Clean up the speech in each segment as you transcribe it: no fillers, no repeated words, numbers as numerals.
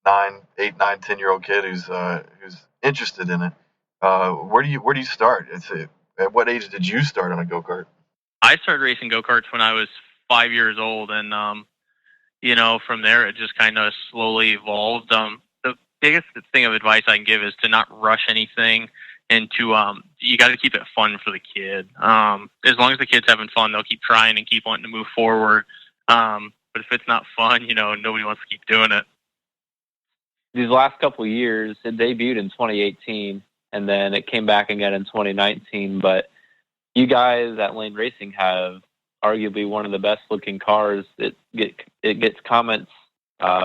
8, 9, 10-year-old kid who's interested in it, where do you start? At what age did you start on a go-kart? I started racing go-karts when I was 5 years old, and from there it just kind of slowly evolved. The biggest thing of advice I can give is to not rush anything, and you got to keep it fun for the kid. As long as the kid's having fun, they'll keep trying and keep wanting to move forward. But if it's not fun, nobody wants to keep doing it. These last couple of years, it debuted in 2018, and then it came back again in 2019. But you guys at Lane Racing have arguably one of the best-looking cars. It gets comments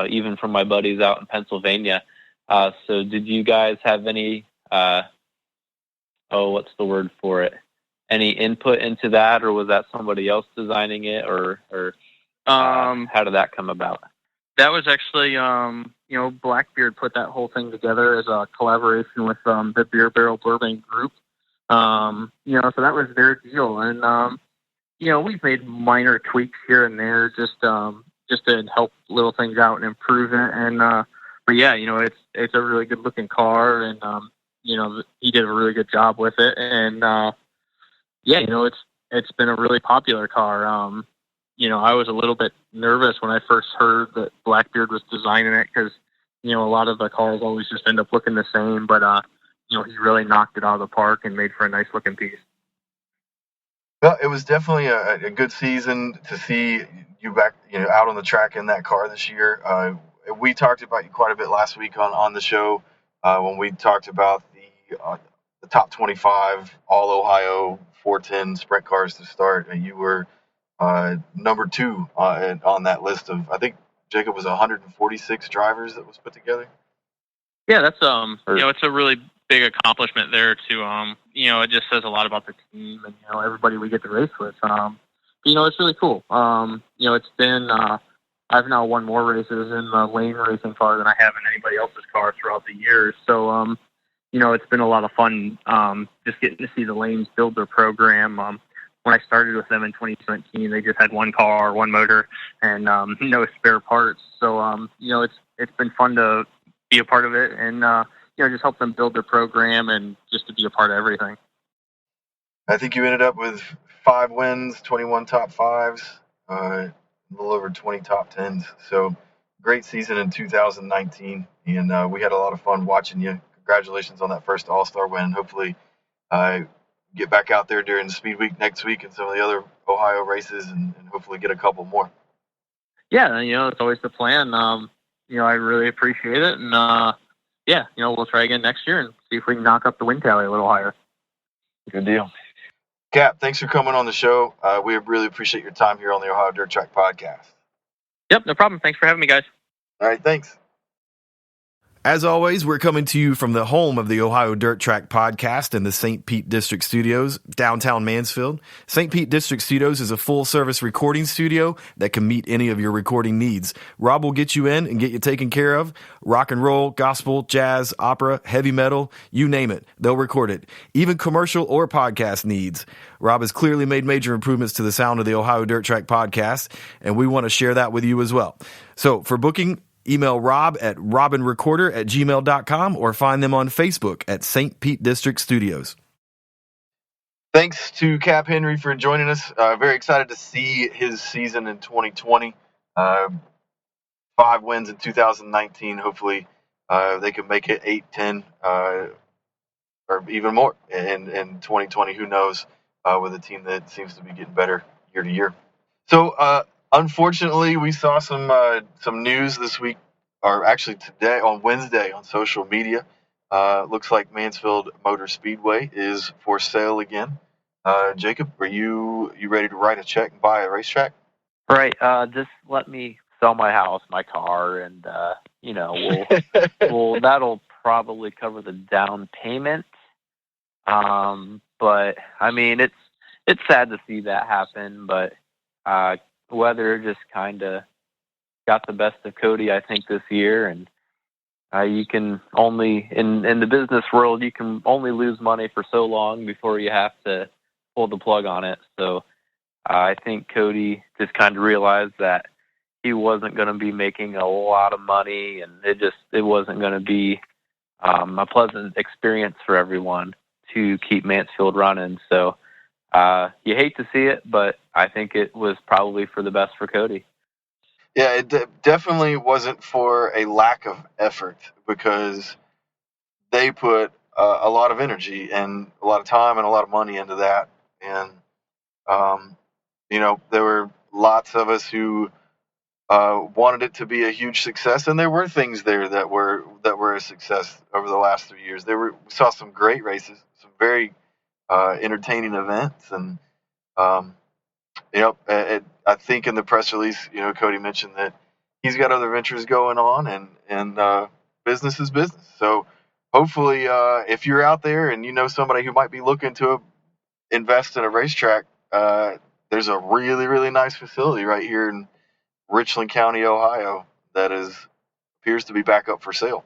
even from my buddies out in Pennsylvania. So did you guys have any, what's the word for it? Any input into that, or was that somebody else designing it, or how did that come about? That was actually, Blackbeard put that whole thing together as a collaboration with the Barrel Bourbon group. So that was their deal. And, we've made minor tweaks here and there just to help little things out and improve it. And, but yeah, it's a really good looking car, and, he did a really good job with it. And, it's been a really popular car. I was a little bit nervous when I first heard that Blackbeard was designing it, because, a lot of the cars always just end up looking the same, but, he really knocked it out of the park and made for a nice looking piece. Well, it was definitely a good season to see you back, out on the track in that car this year. We talked about you quite a bit last week on the show when we talked about the top 25 all Ohio 410 sprint cars to start. You were number 2 on that list of, I think, Jacob, was 146 drivers that was put together. Yeah, that's it's a really big accomplishment there too. It just says a lot about the team and everybody we get to race with. It's really cool. It's been I've now won more races in the lane racing car than I have in anybody else's car throughout the years. So it's been a lot of fun just getting to see the lanes build their program. When I started with them in 2017, they just had one car, one motor, and no spare parts. So it's been fun to be a part of it, and just help them build their program and just to be a part of everything. I think you ended up with 5 wins, 21 top 5s, a little over 20 top 10s. So great season in 2019, and we had a lot of fun watching you. Congratulations on that first All-Star win. Hopefully get back out there during the Speed Week next week and some of the other Ohio races, and hopefully get a couple more. Yeah, it's always the plan. I really appreciate it, and we'll try again next year and see if we can knock up the win tally a little higher. Good deal. Cap, thanks for coming on the show. We really appreciate your time here on the Ohio Dirt Track Podcast. Yep, no problem. Thanks for having me, guys. All right, thanks. As always, we're coming to you from the home of the Ohio Dirt Track Podcast in the St. Pete District Studios, downtown Mansfield. St. Pete District Studios is a full-service recording studio that can meet any of your recording needs. Rob will get you in and get you taken care of. Rock and roll, gospel, jazz, opera, heavy metal, you name it, they'll record it. Even commercial or podcast needs. Rob has clearly made major improvements to the sound of the Ohio Dirt Track Podcast, and we want to share that with you as well. So for booking, email Rob at robinrecorder@gmail.com or find them on Facebook at St. Pete District Studios. Thanks to Cap Henry for joining us. Very excited to see his season in 2020. 5 wins in 2019. Hopefully they can make it 8, 10, or even more in 2020. Who knows, with a team that seems to be getting better year to year. So, unfortunately, we saw some news this week, or actually today, on Wednesday, on social media. Looks like Mansfield Motor Speedway is for sale again. Jacob, are you ready to write a check and buy a racetrack? Right. Just let me sell my house, my car, and we'll that'll probably cover the down payment. But I mean, it's sad to see that happen, but weather just kind of got the best of Cody, I think, this year, and you can only in the business world you can only lose money for so long before you have to pull the plug on it. So I think Cody just kind of realized that he wasn't going to be making a lot of money, and it wasn't going to be a pleasant experience for everyone to keep Mansfield running. So you hate to see it, but I think it was probably for the best for Cody. Yeah, it definitely wasn't for a lack of effort, because they put a lot of energy and a lot of time and a lot of money into that. And, there were lots of us who wanted it to be a huge success, and there were things there that were a success over the last 3 years. We saw some great races, some very entertaining events, and I think in the press release, Cody mentioned that he's got other ventures going on, and business is business. So hopefully, if you're out there and you know somebody who might be looking to invest in a racetrack, there's a really, really nice facility right here in Richland County, Ohio, that appears to be back up for sale.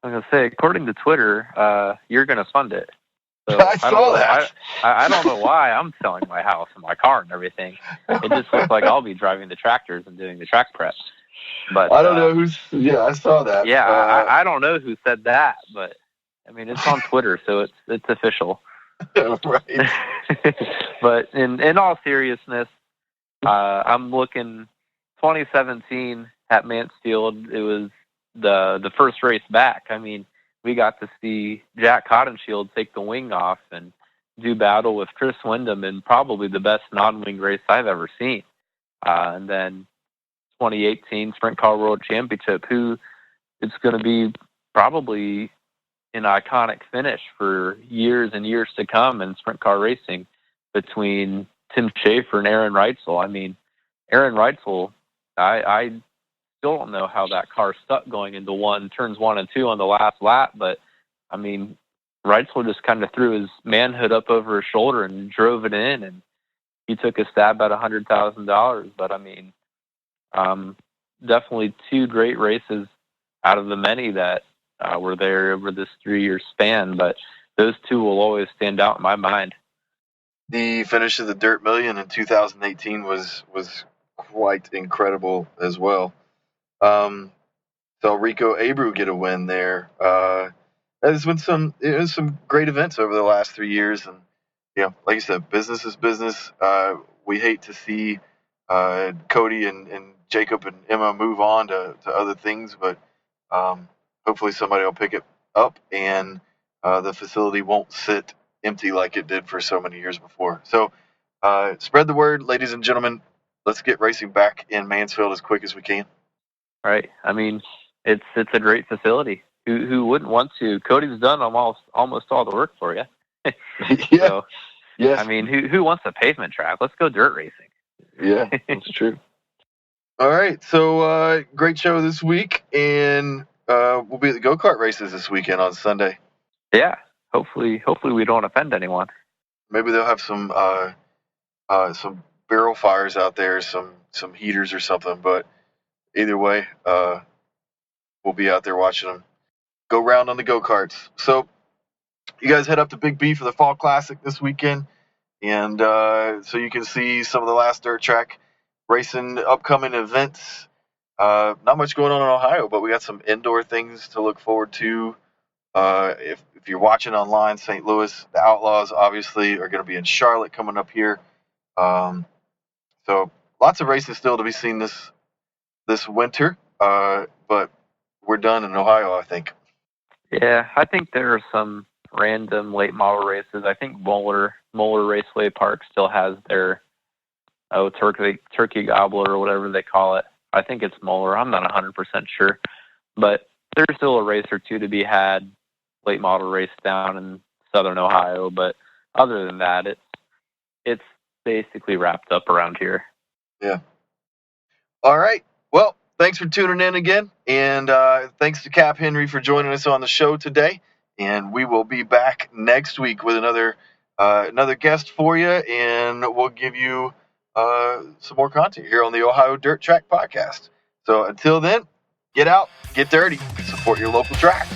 I was going to say, according to Twitter, you're going to fund it. So I saw that. I don't know why I'm selling my house and my car and everything. It just looks like I'll be driving the tractors and doing the track prep. But I don't know who's. Yeah, I saw that. Yeah, I don't know who said that, but I mean it's on Twitter, so it's official. Right. But in all seriousness, I'm looking 2017 at Mansfield. It was the first race back. I mean, we got to see Jack Cottonshield take the wing off and do battle with Chris Wyndham in probably the best non-wing race I've ever seen. And then 2018 Sprint Car World Championship, who it's going to be probably an iconic finish for years and years to come in sprint car racing between Tim Schaefer and Aaron Reitzel. I mean, Aaron Reitzel, I still don't know how that car stuck going into turns 1 and 2 on the last lap, but I mean, Reitzel just kind of threw his manhood up over his shoulder and drove it in, and he took a stab at $100,000. But I mean, definitely 2 great races out of the many that were there over this 3-year span, but those 2 will always stand out in my mind. The finish of the Dirt Million in 2018 was quite incredible as well. So Rico Abreu get a win there. There's been some great events over the last 3 years, and like you said, business is business. We hate to see Cody and Jacob and Emma move on to other things, but hopefully somebody will pick it up, and the facility won't sit empty like it did for so many years before. So spread the word, ladies and gentlemen. Let's get racing back in Mansfield as quick as we can. Right. I mean, it's a great facility. Who wouldn't want to? Cody's done almost all the work for you. Yeah. So, yes. I mean, who wants a pavement track? Let's go dirt racing. Yeah, that's true. All right. So great show this week, and we'll be at the go-kart races this weekend on Sunday. Yeah. Hopefully we don't offend anyone. Maybe they'll have some barrel fires out there, some heaters or something. But either way, we'll be out there watching them go round on the go-karts. So you guys head up to Big B for the Fall Classic this weekend, and so you can see some of the last dirt track racing upcoming events. Not much going on in Ohio, but we got some indoor things to look forward to. If you're watching online, St. Louis, the Outlaws obviously are going to be in Charlotte coming up here. So lots of races still to be seen this winter, but we're done in Ohio, I think. Yeah, I think there are some random late model races. I think Moeller Raceway Park still has their turkey gobbler or whatever they call it. I think it's Moeller. I'm not 100% sure, but there's still a race or 2 to be had, late model race down in southern Ohio. But other than that, it's basically wrapped up around here. Yeah. All right. Well, thanks for tuning in again, and thanks to Cap Henry for joining us on the show today. And we will be back next week with another guest for you, and we'll give you some more content here on the Ohio Dirt Track Podcast. So until then, get out, get dirty, support your local track.